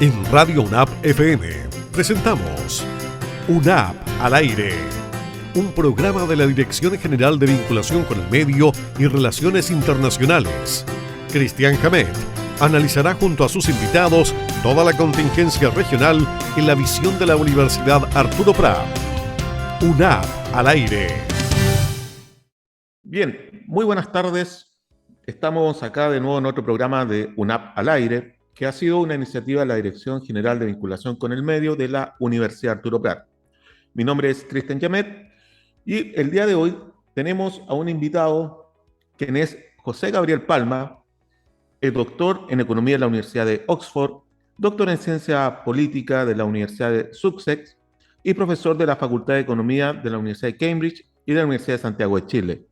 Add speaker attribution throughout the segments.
Speaker 1: En Radio UNAP FM presentamos UNAP al aire, un programa de la Dirección General de Vinculación con el Medio y Relaciones Internacionales. Cristian Hamet analizará junto a sus invitados toda la contingencia regional en la visión de la Universidad Arturo Prat. UNAP al aire.
Speaker 2: Bien, muy buenas tardes. Estamos acá de nuevo en otro programa de UNAP al aire, que ha sido una iniciativa de la Dirección General de Vinculación con el Medio de la Universidad Arturo Prat. Mi nombre es Cristian Hamet y el día de hoy tenemos a un invitado quien es José Gabriel Palma, es doctor en Economía de la Universidad de Oxford, doctor en Ciencia Política de la Universidad de Sussex y profesor de la Facultad de Economía de la Universidad de Cambridge y de la Universidad de Santiago de Chile.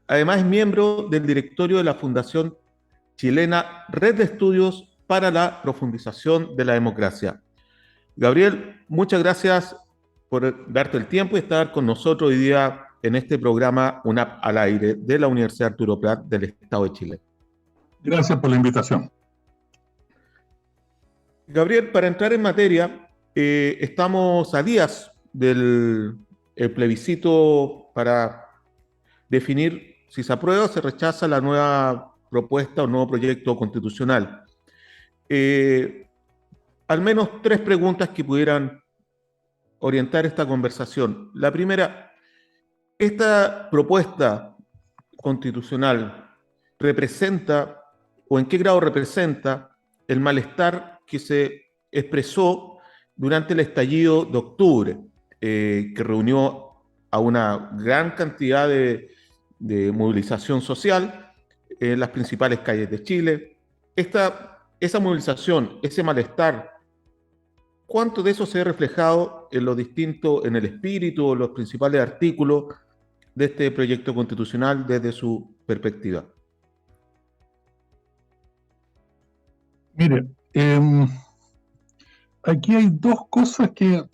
Speaker 2: Además es miembro del directorio de la Fundación Chilena Red de Estudios para la Profundización de la Democracia. Gabriel, muchas gracias por darte el tiempo y estar con nosotros hoy día en este programa UNAP al aire de la Universidad Arturo Prat del Estado de Chile.
Speaker 3: Gracias por la invitación.
Speaker 2: Gabriel, para entrar en materia, estamos a días del plebiscito para definir si se aprueba o se rechaza la nueva propuesta o nuevo proyecto constitucional. Al menos tres preguntas que pudieran orientar esta conversación. La primera, ¿esta propuesta constitucional representa o en qué grado representa el malestar que se expresó durante el estallido de octubre, que reunió a una gran cantidad de movilización social en las principales calles de Chile? Esa movilización, ese malestar, ¿cuánto de eso se ha reflejado en en el espíritu o los principales artículos de este proyecto constitucional desde su perspectiva?
Speaker 3: Mire, aquí hay dos cosas que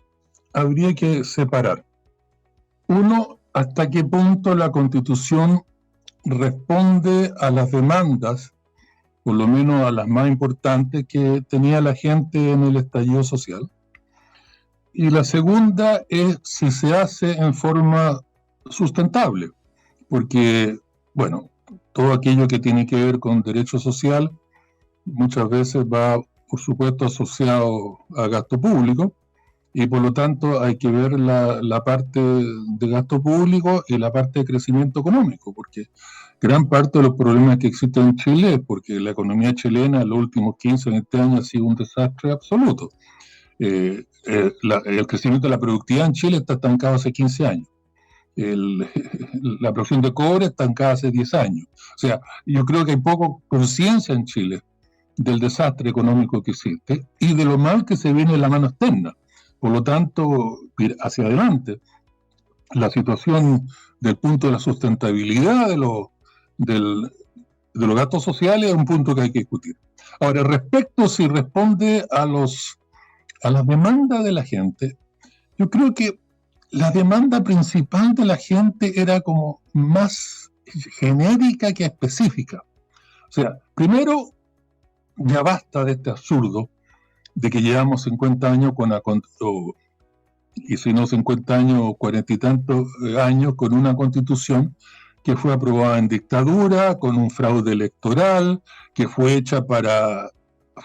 Speaker 3: habría que separar. Uno, hasta qué punto la Constitución responde a las demandas, por lo menos a las más importantes, que tenía la gente en el estallido social. Y la segunda es si se hace en forma sustentable, porque, bueno, todo aquello que tiene que ver con derecho social muchas veces va, por supuesto, asociado a gasto público, y por lo tanto hay que ver la parte de gasto público y la parte de crecimiento económico, porque gran parte de los problemas que existen en Chile es porque la economía chilena en los últimos 15 o 20 años ha sido un desastre absoluto. El crecimiento de la productividad en Chile está estancado hace 15 años. La producción de cobre está estancada hace 10 años. O sea, yo creo que hay poco conciencia en Chile del desastre económico que existe y de lo mal que se viene en la mano externa. Por lo tanto, hacia adelante, la situación del punto de la sustentabilidad de los gastos sociales es un punto que hay que discutir. Ahora, respecto si responde a las demandas de la gente, yo creo que la demanda principal de la gente era como más genérica que específica. O sea, primero, ya basta de este absurdo de que llevamos 50 años y si no 50 años, 40 y tantos años con una constitución que fue aprobada en dictadura, con un fraude electoral, que fue hecha para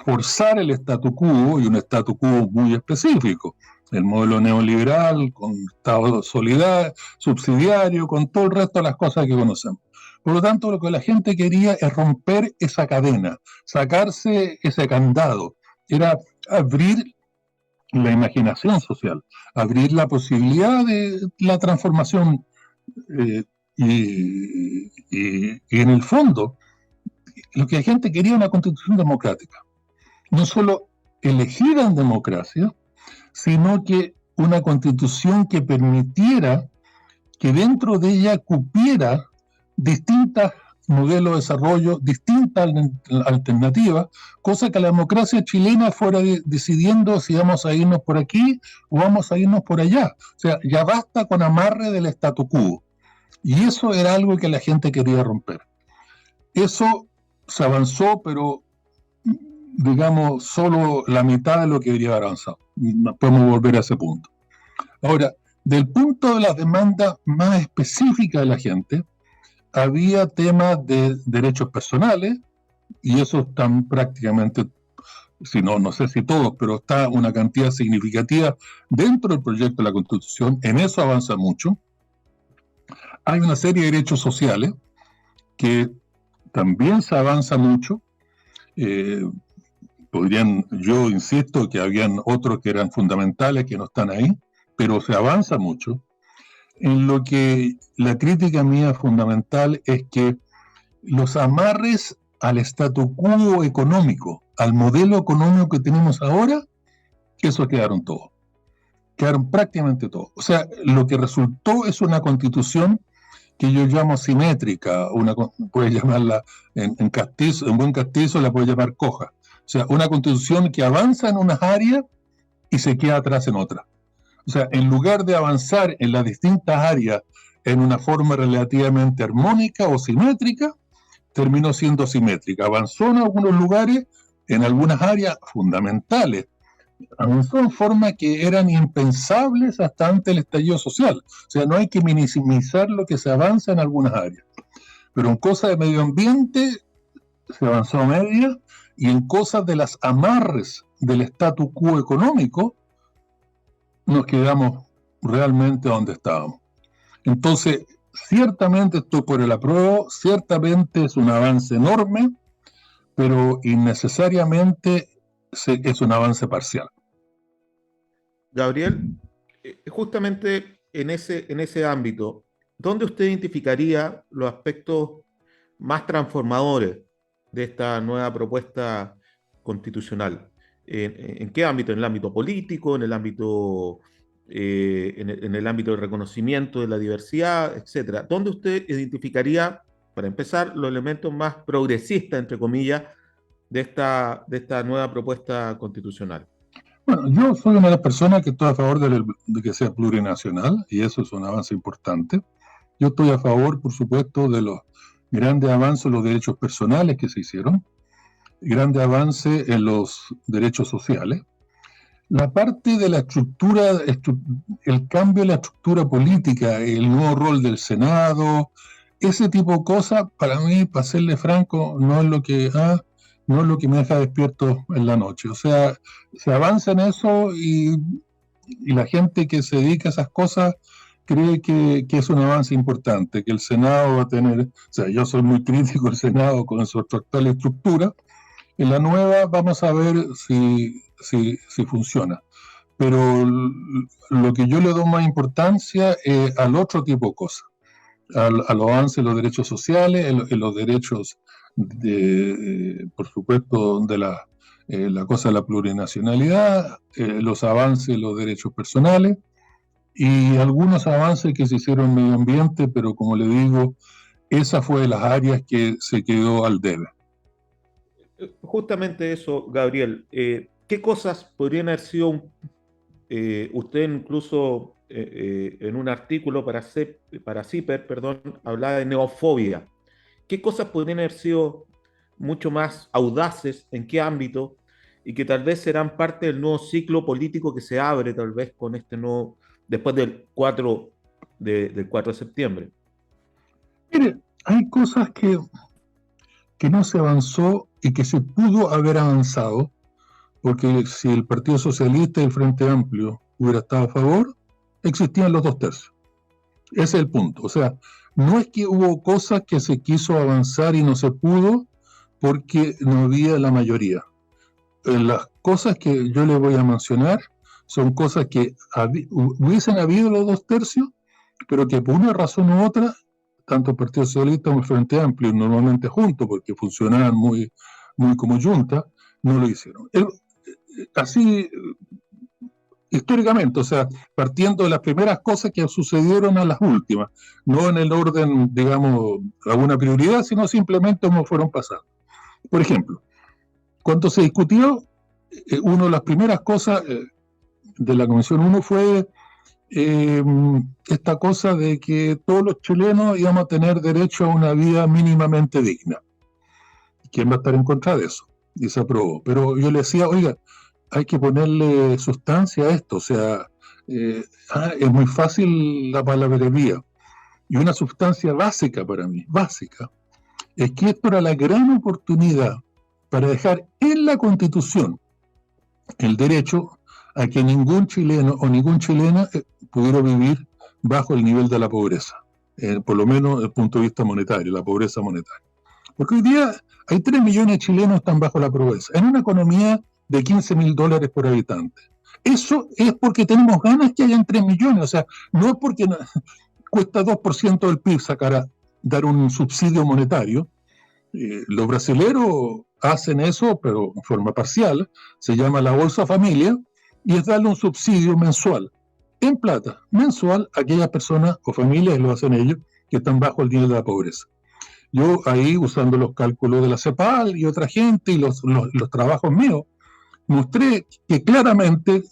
Speaker 3: forzar el statu quo, y un statu quo muy específico, el modelo neoliberal, con Estado solidario, subsidiario, con todo el resto de las cosas que conocemos. Por lo tanto, lo que la gente quería es romper esa cadena, sacarse ese candado, era abrir la imaginación social, abrir la posibilidad de la transformación y en el fondo lo que la gente quería era una constitución democrática, no solo elegida en democracia, sino que una constitución que permitiera que dentro de ella cupiera distintos modelos de desarrollo, distintas alternativas, cosa que la democracia chilena fuera decidiendo si vamos a irnos por aquí o vamos a irnos por allá. O sea, ya basta con amarre del statu quo. Y eso era algo que la gente quería romper. Eso se avanzó, pero digamos, solo la mitad de lo que debería haber avanzado. Podemos volver a ese punto. Ahora, del punto de las demandas más específicas de la gente, había temas de derechos personales, y eso están prácticamente, si no, no sé si todos, pero está una cantidad significativa dentro del proyecto de la Constitución, en eso avanza mucho. Hay una serie de derechos sociales que también se avanza mucho. Yo insisto que habían otros que eran fundamentales que no están ahí, pero se avanza mucho. En lo que la crítica mía fundamental es que los amarres al statu quo económico, al modelo económico que tenemos ahora, eso quedaron todos. Quedaron prácticamente todos. O sea, lo que resultó es una constitución que yo llamo simétrica, puedes llamarla en buen castizo la puedes llamar coja. O sea, una constitución que avanza en unas áreas y se queda atrás en otras. O sea, en lugar de avanzar en las distintas áreas en una forma relativamente armónica o simétrica, terminó siendo asimétrica. Avanzó en algunos lugares, en algunas áreas fundamentales. Avanzó en formas que eran impensables hasta antes del estallido social. O sea, no hay que minimizar lo que se avanza en algunas áreas. Pero en cosas de medio ambiente se avanzó a media, y en cosas de las amarres del statu quo económico nos quedamos realmente donde estábamos. Entonces, ciertamente estoy por el apruebo, ciertamente es un avance enorme, pero innecesariamente es un avance parcial.
Speaker 2: Gabriel, justamente en ese ámbito, ¿dónde usted identificaría los aspectos más transformadores de esta nueva propuesta constitucional? ¿En qué ámbito? ¿En el ámbito político? ¿En el ámbito, en el ámbito del reconocimiento de la diversidad, etcétera? ¿Dónde usted identificaría, para empezar, los elementos más progresistas, entre comillas, de esta nueva propuesta constitucional?
Speaker 3: Bueno, yo soy una de las personas que estoy a favor de que sea plurinacional, y eso es un avance importante. Yo estoy a favor, por supuesto, de los grandes avances en los derechos personales que se hicieron, grandes avances en los derechos sociales. La parte de la estructura, el cambio de la estructura política, el nuevo rol del Senado, ese tipo de cosas, para mí, para serle franco, no es lo que me deja despierto en la noche. O sea, se avanza en eso y la gente que se dedica a esas cosas cree que es un avance importante, que el Senado va a tener, o sea, yo soy muy crítico del Senado con su actual estructura. En la nueva vamos a ver si funciona. Pero lo que yo le doy más importancia es al otro tipo de cosas, a los avances de los derechos sociales, en los derechos, por supuesto, de la cosa de la plurinacionalidad, los avances de los derechos personales y algunos avances que se hicieron en medio ambiente, pero como le digo, esa fue de las áreas que se quedó al debe.
Speaker 2: Justamente eso, Gabriel. ¿Qué cosas podrían haber sido, usted incluso en un artículo para CIPER, hablaba de neofobia? ¿Qué cosas podrían haber sido mucho más audaces? ¿En qué ámbito? Y que tal vez serán parte del nuevo ciclo político que se abre tal vez con este nuevo, después del 4 de septiembre.
Speaker 3: Mire, hay cosas que no se avanzó y que se pudo haber avanzado, porque si el Partido Socialista y el Frente Amplio hubiera estado a favor, existían los 2/3. Ese es el punto. O sea, no es que hubo cosas que se quiso avanzar y no se pudo porque no había la mayoría. Las cosas que yo le voy a mencionar son cosas que hubiesen habido los 2/3, pero que por una razón u otra, tanto el Partido Socialista como el Frente Amplio, normalmente juntos, porque funcionaban muy, muy como junta, no lo hicieron. Así, históricamente, o sea, partiendo de las primeras cosas que sucedieron a las últimas, no en el orden, digamos, alguna prioridad, sino simplemente como fueron pasando. Por ejemplo, cuando se discutió, una de las primeras cosas de la Comisión 1 fue esta cosa de que todos los chilenos íbamos a tener derecho a una vida mínimamente digna. ¿Quién va a estar en contra de eso? y se aprobó. Pero yo le decía, oiga, hay que ponerle sustancia a esto, o sea, es muy fácil la palabrería. Y una sustancia básica para mí, básica, es que esto era la gran oportunidad para dejar en la Constitución el derecho a que ningún chileno o ninguna chilena pudiera vivir bajo el nivel de la pobreza, por lo menos desde el punto de vista monetario, la pobreza monetaria. Porque hoy día hay 3 millones de chilenos que están bajo la pobreza, en una economía de $15.000 por habitante. Eso es porque tenemos ganas que hayan 3 millones, o sea, no es porque cuesta 2% del PIB dar un subsidio monetario. Los brasileros hacen eso, pero en forma parcial, se llama la Bolsa Familia, y es darle un subsidio mensual, en plata, mensual, a aquellas personas o familias, lo hacen ellos, que están bajo el nivel de la pobreza. Yo ahí, usando los cálculos de la CEPAL y otra gente y los trabajos míos, mostré que claramente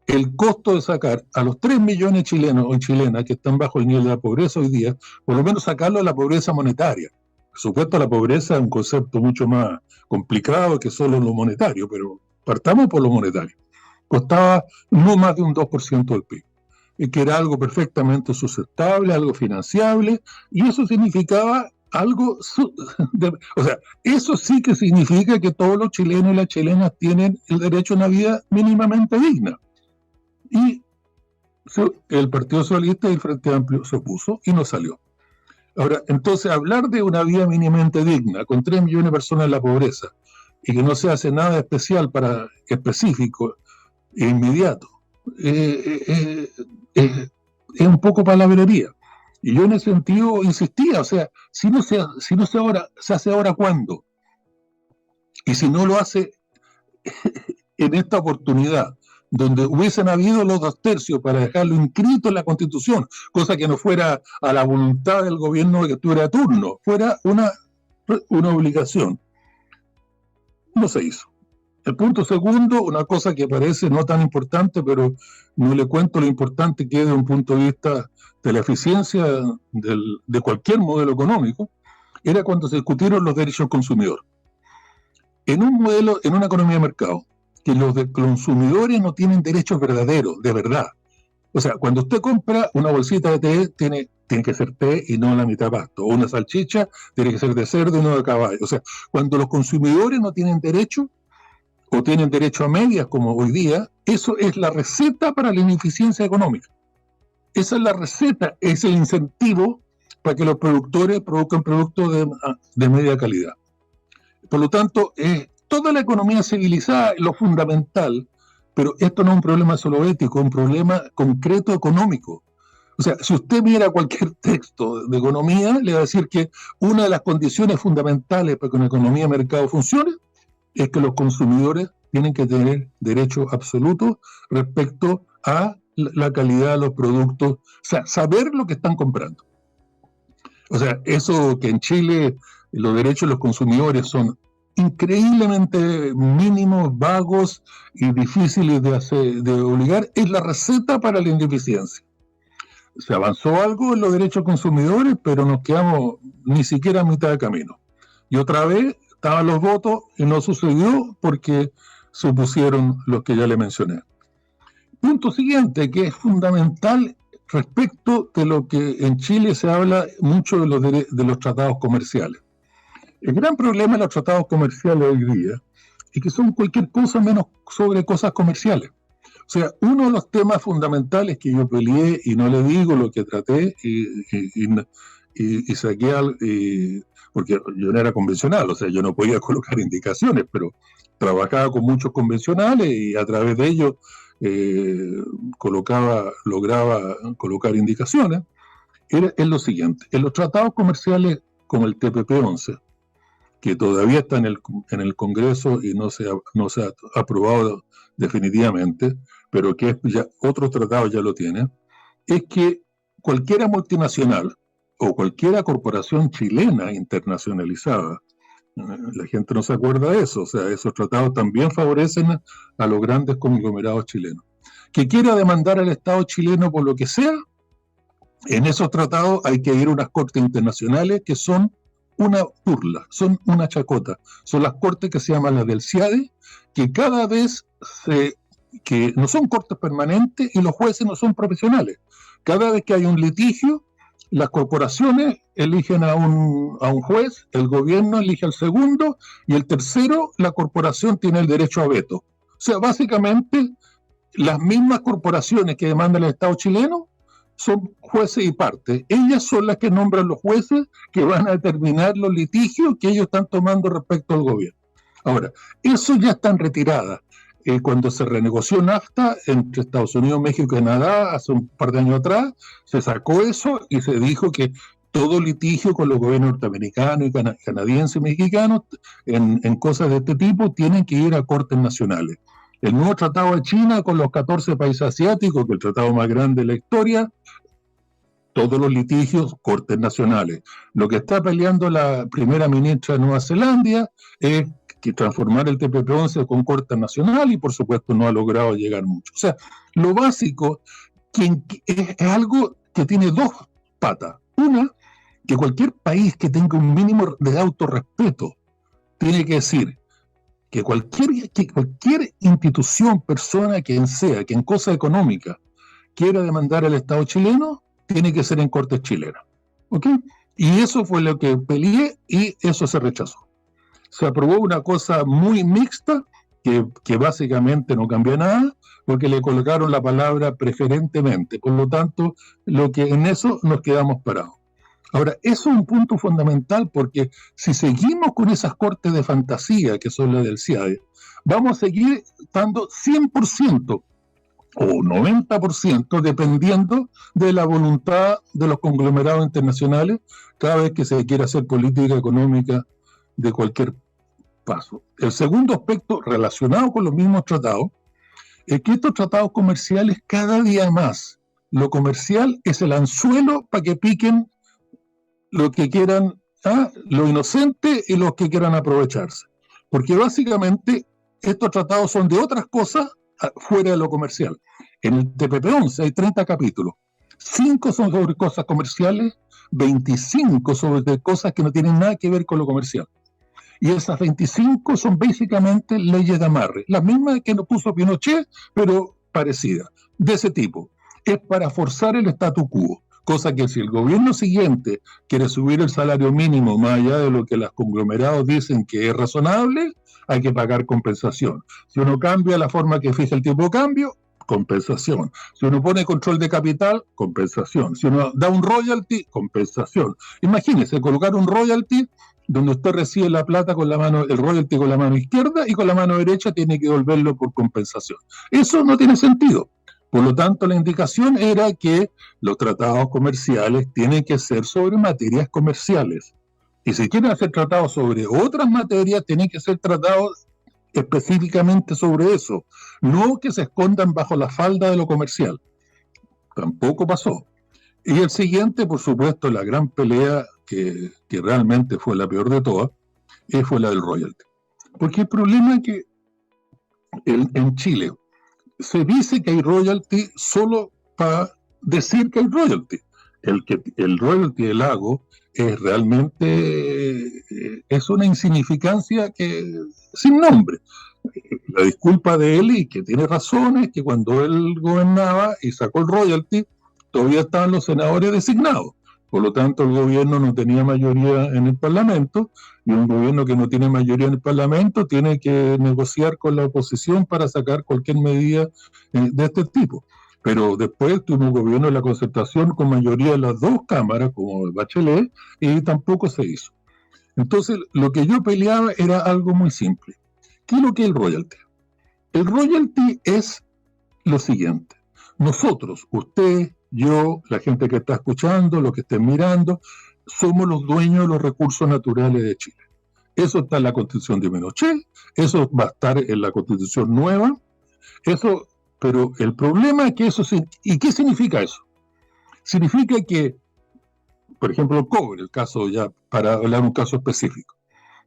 Speaker 3: el costo de sacar a los 3 millones de chilenos o chilenas que están bajo el nivel de la pobreza hoy día, por lo menos sacarlo de la pobreza monetaria. Por supuesto, la pobreza es un concepto mucho más complicado que solo lo monetario, pero partamos por lo monetario. Costaba no más de un 2% del PIB, y que era algo perfectamente sustentable, algo financiable, y eso significaba algo, o sea, eso sí que significa que todos los chilenos y las chilenas tienen el derecho a una vida mínimamente digna. Y el Partido Socialista y el Frente Amplio se opuso y no salió. Ahora, entonces, hablar de una vida mínimamente digna con 3 millones de personas en la pobreza y que no se hace nada especial específico e inmediato, es un poco palabrería. Y yo en ese sentido insistía, o sea, si no se ahora, ¿se hace ahora cuándo? Y si no lo hace en esta oportunidad, donde hubiesen habido los 2/3 para dejarlo inscrito en la Constitución, cosa que no fuera a la voluntad del gobierno que estuviera a turno, fuera una obligación. No se hizo. El punto segundo, una cosa que parece no tan importante, pero no le cuento lo importante que es desde un punto de vista de la eficiencia de cualquier modelo económico, era cuando se discutieron los derechos del consumidor. En un modelo, en una economía de mercado, que los consumidores no tienen derechos verdaderos, de verdad. O sea, cuando usted compra una bolsita de té, tiene que ser té y no la mitad pasto. O una salchicha, tiene que ser de cerdo y no de caballo. O sea, cuando los consumidores no tienen derecho, o tienen derecho a medias, como hoy día, eso es la receta para la ineficiencia económica. Esa es la receta, es el incentivo para que los productores produzcan productos de media calidad. Por lo tanto, toda la economía civilizada es lo fundamental, pero esto no es un problema solo ético, es un problema concreto económico. O sea, si usted mira cualquier texto de economía, le va a decir que una de las condiciones fundamentales para que una economía de mercado funcione es que los consumidores tienen que tener derecho absoluto respecto a la calidad de los productos, o sea, saber lo que están comprando. O sea, eso que en Chile los derechos de los consumidores son increíblemente mínimos, vagos y difíciles de obligar, es la receta para la ineficiencia. Se avanzó algo en los derechos consumidores, pero nos quedamos ni siquiera a mitad de camino. Y otra vez estaban los votos y no sucedió porque se opusieron los que ya le mencioné. Punto siguiente, que es fundamental respecto de lo que en Chile se habla mucho de los tratados comerciales. El gran problema de los tratados comerciales hoy día es que son cualquier cosa menos sobre cosas comerciales. O sea, uno de los temas fundamentales que yo peleé, y no le digo lo que traté, y saqué, porque yo no era convencional, o sea, yo no podía colocar indicaciones, pero trabajaba con muchos convencionales y a través de ellos lograba colocar indicaciones. Es lo siguiente: en los tratados comerciales como el TPP-11, que todavía está en el Congreso y no se ha aprobado definitivamente, pero que ya otros tratados ya lo tienen, es que cualquiera multinacional o cualquiera corporación chilena internacionalizada, la gente no se acuerda de eso, o sea, esos tratados también favorecen a los grandes conglomerados chilenos, que quiera demandar al Estado chileno por lo que sea, en esos tratados hay que ir a unas cortes internacionales que son una burla, son una chacota. Son las cortes que se llaman las del CIADE, que cada vez que no son cortes permanentes y los jueces no son profesionales. Cada vez que hay un litigio, las corporaciones eligen a un juez, el gobierno elige al segundo y el tercero, la corporación tiene el derecho a veto. O sea, básicamente, las mismas corporaciones que demandan el Estado chileno son jueces y partes. Ellas son las que nombran los jueces que van a determinar los litigios que ellos están tomando respecto al gobierno. Ahora, eso ya está en retirada. Cuando se renegoció NAFTA entre Estados Unidos, México y Canadá, hace un par de años atrás, se sacó eso y se dijo que todo litigio con los gobiernos norteamericanos y canadienses y mexicanos en cosas de este tipo tienen que ir a cortes nacionales. El nuevo tratado de China con los 14 países asiáticos, que es el tratado más grande de la historia, todos los litigios, cortes nacionales. Lo que está peleando la primera ministra de Nueva Zelanda es que transformar el TPP-11 con corte nacional y por supuesto no ha logrado llegar mucho. O sea, lo básico es algo que tiene dos patas. Una, que cualquier país que tenga un mínimo de autorrespeto tiene que decir que cualquier institución, persona, quien sea, que en cosa económica quiera demandar al Estado chileno, tiene que ser en cortes chilenas. ¿Ok? Y eso fue lo que peleé y eso se rechazó. Se aprobó una cosa muy mixta que básicamente no cambia nada porque le colocaron la palabra preferentemente. Por lo tanto, en eso nos quedamos parados. Ahora, eso es un punto fundamental porque si seguimos con esas cortes de fantasía que son las del CIADE, vamos a seguir estando 100% o 90% dependiendo de la voluntad de los conglomerados internacionales cada vez que se quiera hacer política económica de cualquier paso. El segundo aspecto relacionado con los mismos tratados es que estos tratados comerciales cada día más, lo comercial es el anzuelo para que piquen los que quieran, lo inocente y los que quieran aprovecharse. Porque básicamente estos tratados son de otras cosas fuera de lo comercial. En el TPP-11 hay 30 capítulos. 5 son sobre cosas comerciales, 25 sobre cosas que no tienen nada que ver con lo comercial. Y esas 25 son básicamente leyes de amarre. Las mismas que nos puso Pinochet, pero parecidas. De ese tipo. Es para forzar el statu quo. Cosa que si el gobierno siguiente quiere subir el salario mínimo más allá de lo que los conglomerados dicen que es razonable, hay que pagar compensación. Si uno cambia la forma que fija el tipo de cambio, compensación. Si uno pone control de capital, compensación. Si uno da un royalty, compensación. Imagínese colocar un royalty donde usted recibe la plata con la mano, el royalty con la mano izquierda y con la mano derecha tiene que devolverlo por compensación. Eso no tiene sentido. Por lo tanto, la indicación era que los tratados comerciales tienen que ser sobre materias comerciales. Y si quieren hacer tratados sobre otras materias, tienen que ser tratados específicamente sobre eso. No que se escondan bajo la falda de lo comercial. Tampoco pasó. Y el siguiente, por supuesto, la gran pelea que realmente fue la peor de todas, fue la del royalty. Porque el problema es que en Chile se dice que hay royalty solo para decir que hay royalty. El royalty del lago es realmente es una insignificancia sin nombre. La disculpa de él, y que tiene razón, es que cuando él gobernaba y sacó el royalty, todavía estaban los senadores designados. Por lo tanto, el gobierno no tenía mayoría en el Parlamento, y un gobierno que no tiene mayoría en el Parlamento tiene que negociar con la oposición para sacar cualquier medida de este tipo. Pero después tuvo un gobierno de la concertación con mayoría de las dos cámaras, como Bachelet, y tampoco se hizo. Entonces, lo que yo peleaba era algo muy simple. ¿Qué es lo que es el royalty? El royalty es lo siguiente. Nosotros, usted, yo, la gente que está escuchando, los que estén mirando, somos los dueños de los recursos naturales de Chile. Eso está en la Constitución de Pinochet, eso va a estar en la Constitución nueva, eso, pero el problema es que eso... ¿Y qué significa eso? Significa que, por ejemplo, el cobre, el caso ya, para hablar de un caso específico,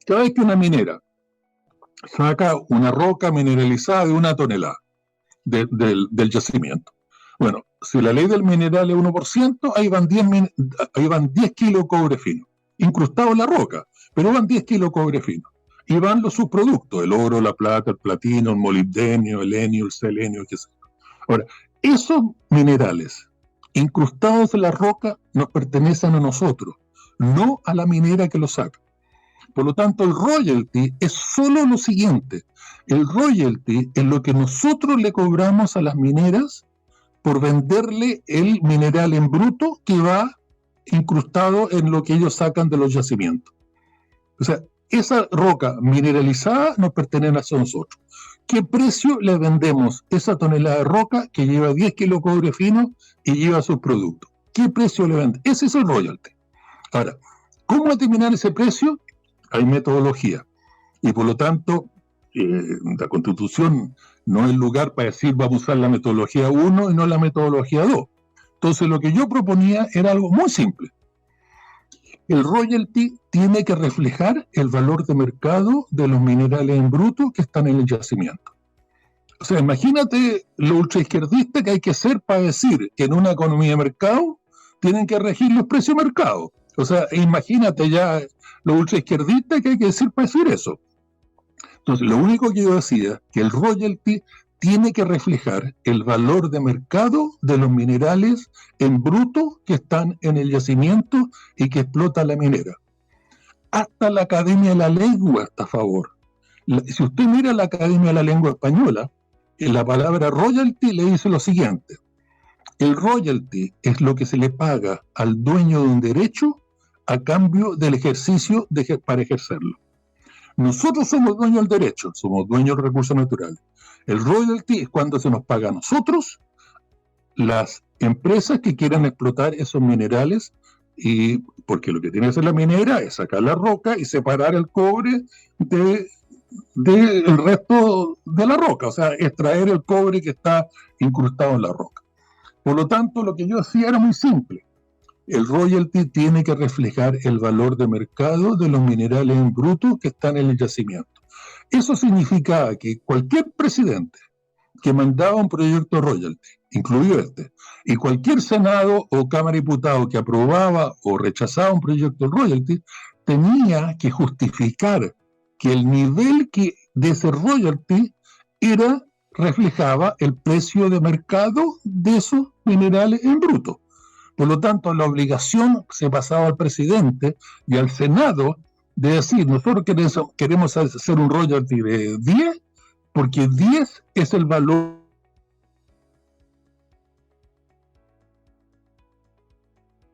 Speaker 3: cada vez que una minera saca una roca mineralizada de 1 tonelada del yacimiento, bueno, si la ley del mineral es 1%, ahí van 10 kilos de cobre fino. incrustado en la roca, pero van 10 kilos de cobre fino. Y van los subproductos, el oro, la plata, el platino, el molibdenio, el helenio, el selenio, qué sé yo. Ahora, esos minerales incrustados en la roca nos pertenecen a nosotros, no a la minera que los saca. Por lo tanto, el royalty es solo lo siguiente. El royalty es lo que nosotros le cobramos a las mineras por venderle el mineral en bruto que va incrustado en lo que ellos sacan de los yacimientos. O sea, esa roca mineralizada nos pertenece a nosotros. ¿Qué precio le vendemos esa tonelada de roca que lleva 10 kilos de cobre fino y lleva sus productos? ¿Qué precio le vende? Ese es el royalty. Ahora, ¿cómo determinar ese precio? Hay metodología. Y por lo tanto, la Constitución no es lugar para decir vamos a usar la metodología 1 y no la metodología 2. Entonces lo que yo proponía era algo muy simple. El royalty tiene que reflejar el valor de mercado de los minerales en bruto que están en el yacimiento. O sea, imagínate lo ultraizquierdista que hay que ser para decir que en una economía de mercado tienen que regir los precios de mercado. O sea, imagínate ya lo ultraizquierdista que hay que decir para decir eso. Entonces, lo único que yo decía, que el royalty tiene que reflejar el valor de mercado de los minerales en bruto que están en el yacimiento y que explota la minera. Hasta la Academia de la Lengua está a favor. Si usted mira la Academia de la Lengua Española, en la palabra royalty le dice lo siguiente: el royalty es lo que se le paga al dueño de un derecho a cambio del ejercicio para ejercerlo. Nosotros somos dueños del derecho, somos dueños del recurso natural. El royalty es cuando se nos paga a nosotros, las empresas que quieran explotar esos minerales, y porque lo que tiene que hacer la minera es sacar la roca y separar el cobre del resto de la roca, o sea, extraer el cobre que está incrustado en la roca. Por lo tanto, lo que yo hacía era muy simple. El royalty tiene que reflejar el valor de mercado de los minerales en bruto que están en el yacimiento. Eso significaba que cualquier presidente que mandaba un proyecto de royalty, incluido este, y cualquier senado o cámara de diputados que aprobaba o rechazaba un proyecto de royalty, tenía que justificar que el nivel de ese royalty reflejaba el precio de mercado de esos minerales en bruto. Por lo tanto, la obligación se pasaba al presidente y al Senado de decir, nosotros queremos hacer un royalty de 10, porque 10 es el valor.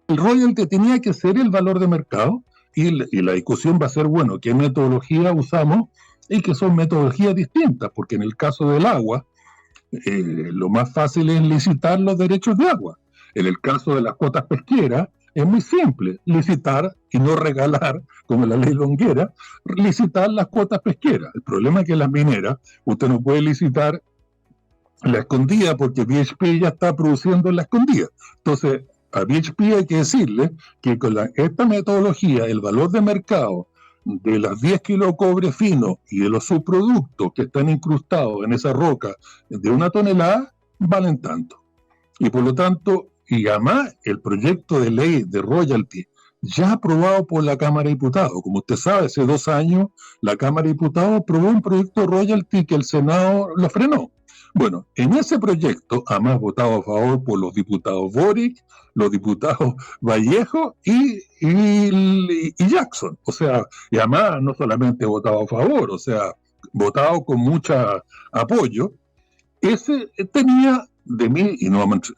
Speaker 3: El royalty tenía que ser el valor de mercado y la discusión va a ser, bueno, ¿qué metodología usamos? Y que son metodologías distintas, porque en el caso del agua, lo más fácil es licitar los derechos de agua. En el caso de las cuotas pesqueras, es muy simple, licitar y no regalar, como la ley Longuera, licitar las cuotas pesqueras. El problema es que en las mineras, usted no puede licitar la escondida porque BHP ya está produciendo en la escondida. Entonces, a BHP hay que decirle que con esta metodología, el valor de mercado de las 10 kilos de cobre fino y de los subproductos que están incrustados en esa roca de 1 tonelada, valen tanto. Y por lo tanto, y además el proyecto de ley de royalty ya aprobado por la Cámara de Diputados. Como usted sabe, hace 2 años la Cámara de Diputados aprobó un proyecto de royalty que el Senado lo frenó. Bueno, en ese proyecto, además votado a favor por los diputados Boric, los diputados Vallejo y Jackson. O sea, y además no solamente votado a favor, o sea, votado con mucho apoyo. Ese tenía de mí, y no es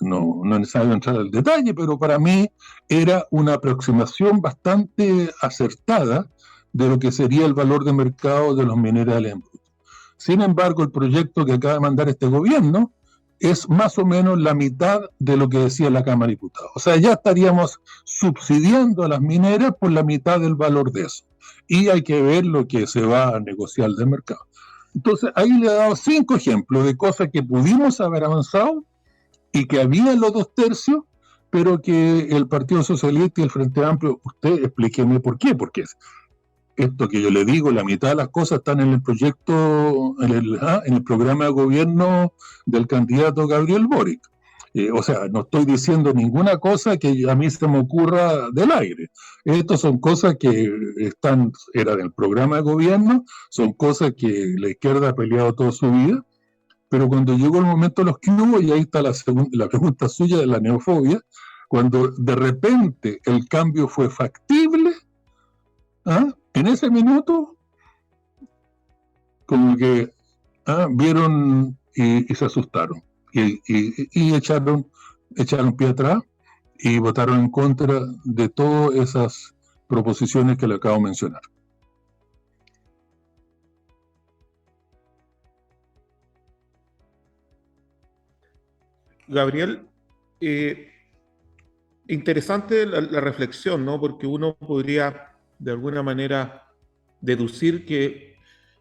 Speaker 3: necesario entrar al detalle, pero para mí era una aproximación bastante acertada de lo que sería el valor de mercado de los minerales en bruto. Sin embargo, el proyecto que acaba de mandar este gobierno es más o menos la mitad de lo que decía la Cámara de Diputados. O sea, ya estaríamos subsidiando a las mineras por la mitad del valor de eso. Y hay que ver lo que se va a negociar del mercado. Entonces, ahí le he dado 5 ejemplos de cosas que pudimos haber avanzado y que había en los 2/3, pero que el Partido Socialista y el Frente Amplio, usted explíqueme por qué, porque esto que yo le digo, la mitad de las cosas están en el proyecto, en el programa de gobierno del candidato Gabriel Boric. O sea, no estoy diciendo ninguna cosa que a mí se me ocurra del aire. Estas son cosas que era del programa de gobierno, son cosas que la izquierda ha peleado toda su vida, pero cuando llegó el momento de los que hubo, y ahí está la pregunta suya de la neofobia, cuando de repente el cambio fue factible, en ese minuto, como que vieron y se asustaron y echaron pie atrás y votaron en contra de todas esas proposiciones que le acabo de mencionar.
Speaker 2: Gabriel, interesante la reflexión, ¿no? Porque uno podría de alguna manera deducir que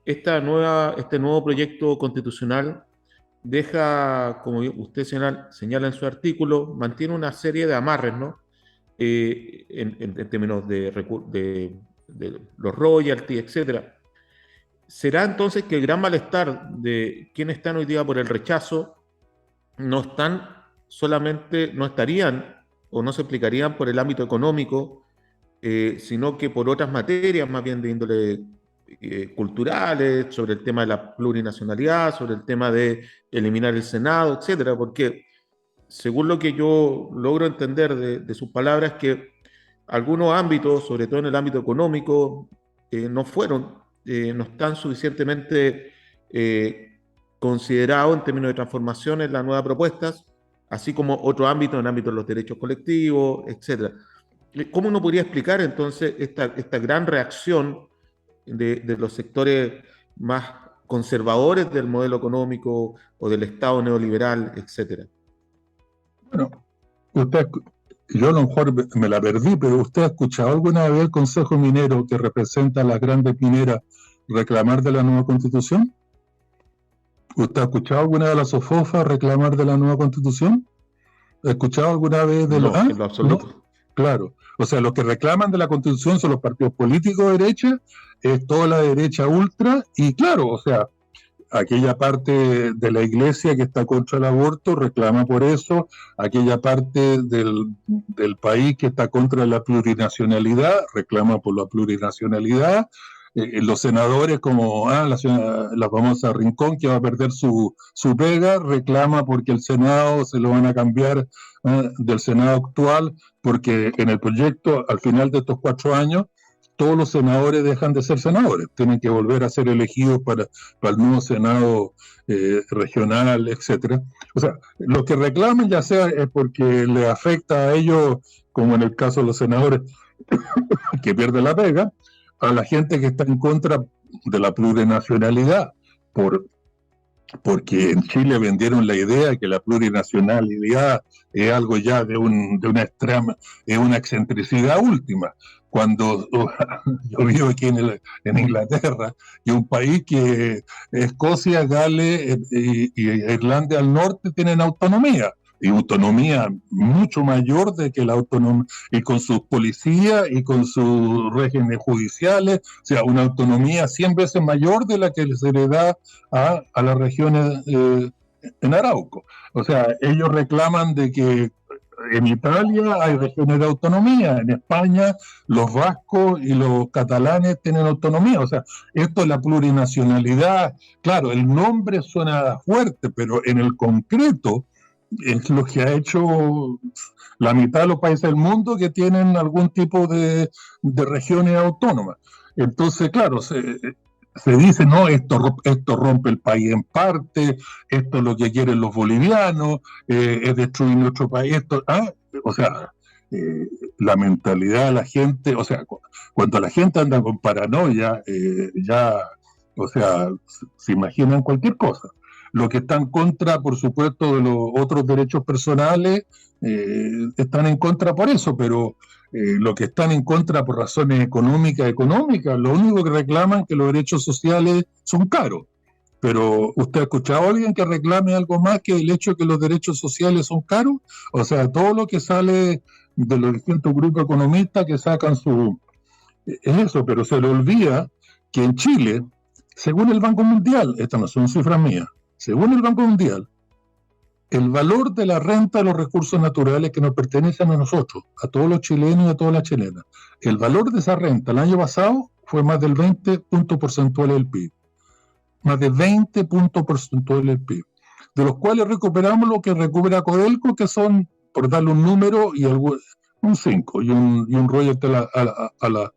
Speaker 2: este nuevo proyecto constitucional deja, como usted señala en su artículo, mantiene una serie de amarres, ¿no? En términos de los royalties, etcétera. ¿Será entonces que el gran malestar de quienes están hoy día por el rechazo no estarían o no se explicarían por el ámbito económico, sino que por otras materias más bien de índole culturales, sobre el tema de la plurinacionalidad, sobre el tema de eliminar el Senado, etcétera? Porque según lo que yo logro entender de sus palabras, que algunos ámbitos, sobre todo en el ámbito económico, no están suficientemente considerados en términos de transformación en las nuevas propuestas, así como otro ámbito, en el ámbito de los derechos colectivos, etcétera. ¿Cómo uno podría explicar entonces esta gran reacción de los sectores más conservadores del modelo económico o del Estado neoliberal, etcétera?
Speaker 3: Bueno, yo a lo mejor me la perdí, pero ¿usted ha escuchado alguna vez el Consejo Minero, que representa a las grandes mineras, reclamar de la nueva Constitución? ¿Usted ha escuchado alguna de las SOFOFA reclamar de la nueva Constitución? ¿Ha escuchado alguna vez de
Speaker 2: No, en lo absoluto.
Speaker 3: No, claro. O sea, los que reclaman de la Constitución son los partidos políticos de derecha, es toda la derecha ultra, y claro, o sea, aquella parte de la iglesia que está contra el aborto reclama por eso, aquella parte del país que está contra la plurinacionalidad reclama por la plurinacionalidad. Los senadores como la famosa Rincón, que va a perder su pega, reclama porque el Senado se lo van a cambiar del Senado actual, porque en el proyecto, al final de estos 4 años, todos los senadores dejan de ser senadores, tienen que volver a ser elegidos para el nuevo Senado regional, etcétera. O sea, lo que reclaman ya sea es porque le afecta a ellos, como en el caso de los senadores que pierden la pega, a la gente que está en contra de la plurinacionalidad, porque en Chile vendieron la idea de que la plurinacionalidad es algo ya de una extrema, es una excentricidad última. Cuando yo vivo aquí en Inglaterra, y un país que Escocia, Gales y Irlanda del Norte tienen autonomía, y autonomía mucho mayor de que la autonomía, y con sus policías y con sus regímenes judiciales, o sea, una autonomía 100 veces mayor de la que se le da a las regiones en Arauco. O sea, ellos reclaman de que en Italia hay regiones de autonomía, en España los vascos y los catalanes tienen autonomía. O sea, esto es la plurinacionalidad. Claro, el nombre suena fuerte, pero en el concreto es lo que ha hecho la mitad de los países del mundo que tienen algún tipo de regiones autónomas. Entonces, claro, se dice, no, esto rompe el país en parte, esto es lo que quieren los bolivianos, es destruir nuestro país. O sea, la mentalidad de la gente, o sea, cuando la gente anda con paranoia, o sea, se imaginan cualquier cosa. Los que están en contra, por supuesto, de los otros derechos personales, están en contra por eso, pero los que están en contra por razones económicas, lo único que reclaman es que los derechos sociales son caros. Pero ¿usted ha escuchado a alguien que reclame algo más que el hecho de que los derechos sociales son caros? O sea, todo lo que sale de los distintos grupos economistas que sacan es eso, pero se le olvida que en Chile, según el Banco Mundial, estas no son cifras mías, según el Banco Mundial, el valor de la renta de los recursos naturales que nos pertenecen a nosotros, a todos los chilenos y a todas las chilenas. El valor de esa renta el año pasado fue más del 20 puntos porcentuales del PIB. Más de 20 puntos porcentuales del PIB. De los cuales recuperamos lo que recupera Codelco, que son, por darle un número, un 5 y un royalty a la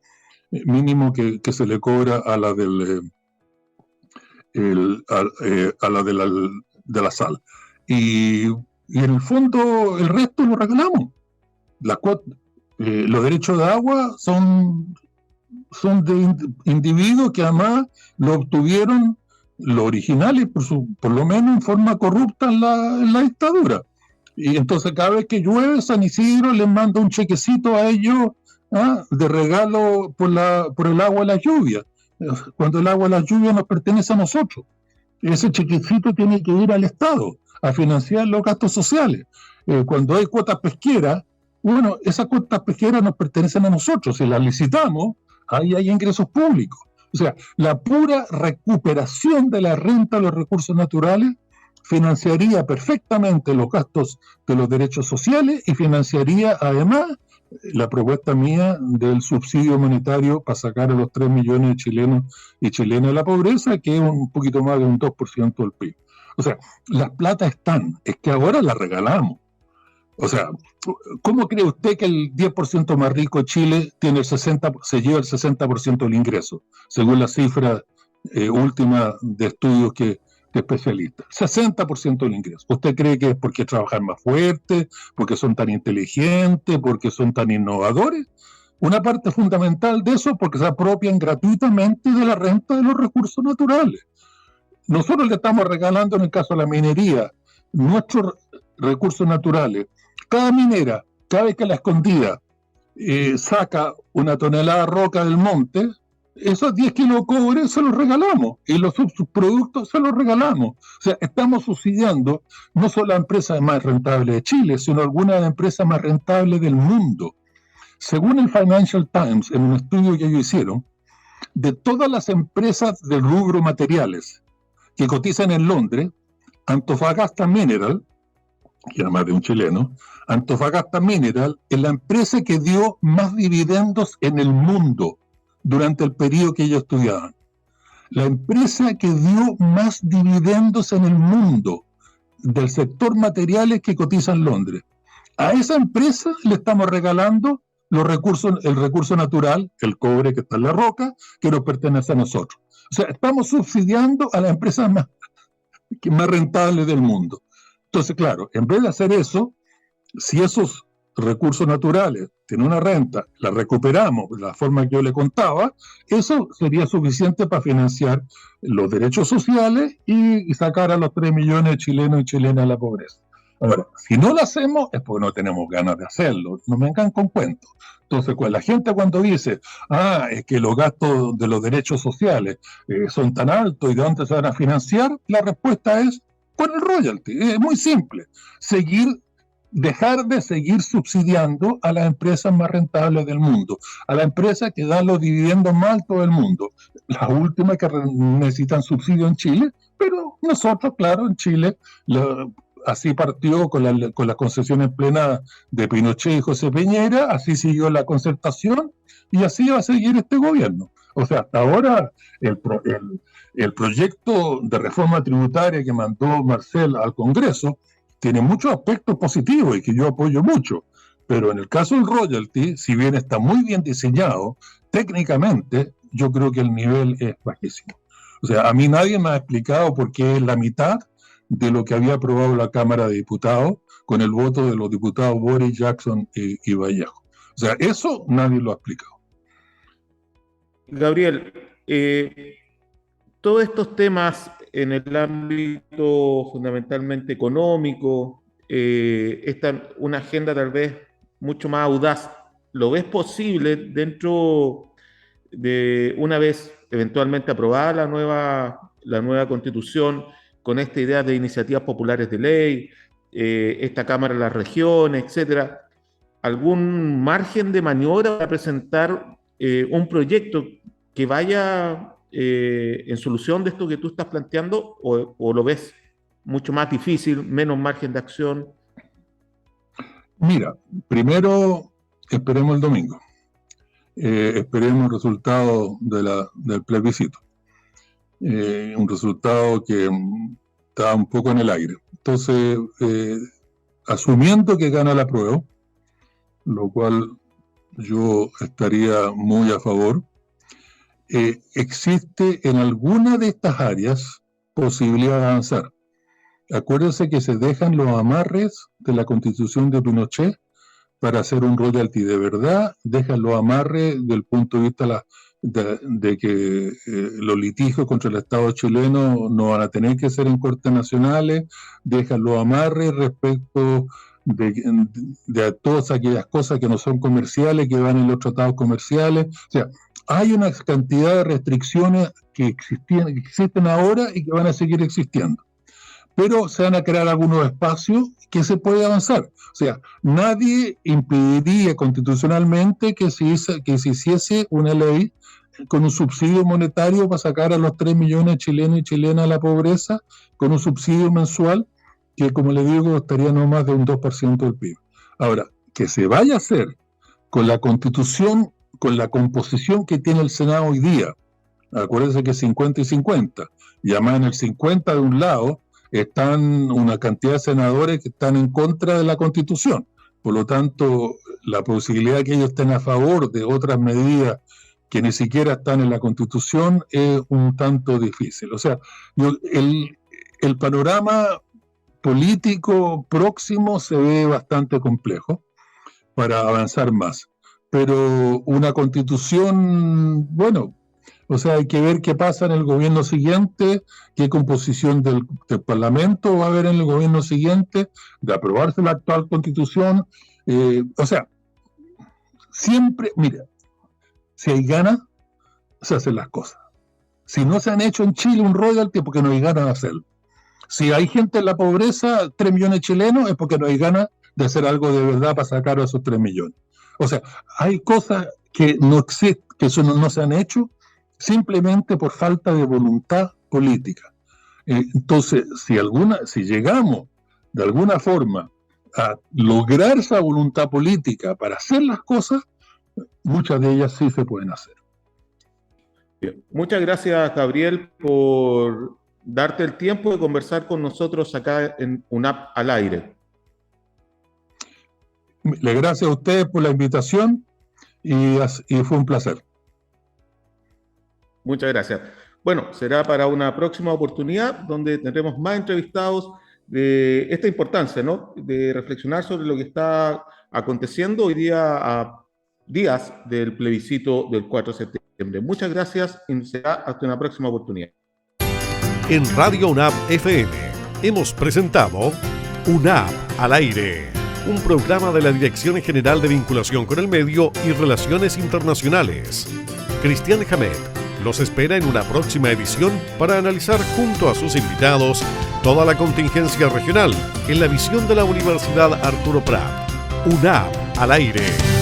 Speaker 3: mínimo que se le cobra a la del a la de la sal. Y en el fondo el resto lo regalamos. Los derechos de agua son de individuos que además lo obtuvieron los originales, por lo menos en forma corrupta en la dictadura. Y entonces cada vez que llueve, San Isidro les manda un chequecito a ellos de regalo por el agua de la lluvia, cuando el agua de la lluvia nos pertenece a nosotros. Ese chequecito tiene que ir al Estado a financiar los gastos sociales. Cuando hay cuotas pesqueras, bueno, esas cuotas pesqueras nos pertenecen a nosotros. Si las licitamos, ahí hay ingresos públicos. O sea, la pura recuperación de la renta de los recursos naturales financiaría perfectamente los gastos de los derechos sociales y financiaría además la propuesta mía del subsidio monetario para sacar a los 3 millones de chilenos y chilenas de la pobreza, que es un poquito más de un 2% del PIB. O sea, las platas están, es que ahora las regalamos. O sea, ¿cómo cree usted que el 10% más rico de Chile tiene se lleva el 60% del ingreso, según la cifra última de estudios de especialistas? 60% del ingreso. ¿Usted cree que es porque trabajan más fuerte, porque son tan inteligentes, porque son tan innovadores? Una parte fundamental de eso es porque se apropian gratuitamente de la renta de los recursos naturales. Nosotros le estamos regalando, en el caso de la minería, nuestros recursos naturales. Cada minera, cada vez que la Escondida saca una tonelada de roca del monte, esos 10 kilos de cobre se los regalamos y los subproductos se los regalamos. O sea, estamos subsidiando no solo la empresa más rentable de Chile, sino algunas de las empresas más rentables del mundo. Según el Financial Times, en un estudio que ellos hicieron, de todas las empresas del rubro materiales que cotizan en Londres, Antofagasta Mineral, que era más de un chileno, Antofagasta Mineral es la empresa que dio más dividendos en el mundo durante el periodo que ellos estudiaban. La empresa que dio más dividendos en el mundo del sector materiales que cotiza en Londres. A esa empresa le estamos regalando el recurso natural, el cobre que está en la roca, que nos pertenece a nosotros. O sea, estamos subsidiando a las empresas más rentables del mundo. Entonces, claro, en vez de hacer eso, si esos recursos naturales tienen una renta, la recuperamos de la forma que yo le contaba, eso sería suficiente para financiar los derechos sociales y sacar a los 3 millones de chilenos y chilenas de la pobreza. Ahora, si no lo hacemos es porque no tenemos ganas de hacerlo, no me vengan con cuentos. Entonces, la gente cuando dice, es que los gastos de los derechos sociales son tan altos y de dónde se van a financiar, la respuesta es con el royalty. Es muy simple. Dejar de seguir subsidiando a las empresas más rentables del mundo, a las empresas que dan los dividendos más altos del mundo, las últimas que necesitan subsidio en Chile, pero nosotros, claro, en Chile, así partió con la concesión en plena de Pinochet y José Piñera, así siguió la concertación y así va a seguir este gobierno. O sea, hasta ahora el proyecto de reforma tributaria que mandó Marcel al Congreso tiene muchos aspectos positivos y que yo apoyo mucho, pero en el caso del royalty, si bien está muy bien diseñado, técnicamente yo creo que el nivel es bajísimo. O sea, a mí nadie me ha explicado por qué es la mitad de lo que había aprobado la Cámara de Diputados con el voto de los diputados Boris, Jackson y Vallejo. O sea, eso nadie lo ha explicado.
Speaker 2: Gabriel, todos estos temas en el ámbito fundamentalmente económico, una agenda tal vez mucho más audaz, ¿lo ves posible dentro de una vez eventualmente aprobada la nueva Constitución con esta idea de iniciativas populares de ley, esta Cámara de las Regiones, etcétera? ¿Algún margen de maniobra para presentar un proyecto que vaya en solución de esto que tú estás planteando o lo ves mucho más difícil, menos margen de acción?
Speaker 3: Mira, primero esperemos el domingo. Esperemos el resultado del plebiscito. Un resultado que está un poco en el aire. Entonces, asumiendo que gana la prueba, lo cual yo estaría muy a favor, existe en alguna de estas áreas posibilidad de avanzar. Acuérdense que se dejan los amarres de la Constitución de Pinochet para hacer un royalty de verdad, dejan los amarres del punto de vista de que los litigios contra el Estado chileno no van a tener que ser en cortes nacionales, dejan los amarres respecto de todas aquellas cosas que no son comerciales, que van en los tratados comerciales. O sea, hay una cantidad de restricciones que existen ahora y que van a seguir existiendo. Pero se van a crear algunos espacios que se puede avanzar. O sea, nadie impediría constitucionalmente que se hiciese una ley con un subsidio monetario para sacar a los 3 millones de chilenos y chilenas de la pobreza, con un subsidio mensual que, como le digo, estaría no más de un 2% del PIB. Ahora, que se vaya a hacer con la Constitución, con la composición que tiene el Senado hoy día, acuérdense que es 50 y 50, y además en el 50 de un lado están una cantidad de senadores que están en contra de la Constitución. Por lo tanto, la posibilidad de que ellos estén a favor de otras medidas que ni siquiera están en la Constitución es un tanto difícil. O sea, el panorama político próximo se ve bastante complejo para avanzar más. Pero una Constitución, bueno, o sea, hay que ver qué pasa en el gobierno siguiente, qué composición del Parlamento va a haber en el gobierno siguiente, de aprobarse la actual Constitución. O sea, siempre, mira, si hay ganas, se hacen las cosas. Si no se han hecho en Chile un royalty, es porque no hay ganas de hacerlo. Si hay gente en la pobreza, 3 millones de chilenos, es porque no hay ganas de hacer algo de verdad para sacar a esos 3 millones. O sea, hay cosas que no existen, que no se han hecho, simplemente por falta de voluntad política. Entonces, si llegamos de alguna forma a lograr esa voluntad política para hacer las cosas, muchas de ellas sí se pueden hacer.
Speaker 2: Bien. Muchas gracias, Gabriel, por darte el tiempo de conversar con nosotros acá en UNAP al aire.
Speaker 3: Le gracias a ustedes por la invitación y fue un placer.
Speaker 2: Muchas gracias. Bueno, será para una próxima oportunidad donde tendremos más entrevistados de esta importancia, ¿no? De reflexionar sobre lo que está aconteciendo hoy día a días del plebiscito del 4 de septiembre. Muchas gracias y será hasta una próxima oportunidad.
Speaker 1: En Radio UNAP FM hemos presentado UNAP al aire, un programa de la Dirección General de Vinculación con el Medio y Relaciones Internacionales. Cristian Hamet los espera en una próxima edición para analizar junto a sus invitados toda la contingencia regional en la visión de la Universidad Arturo Prat. UNAP al aire.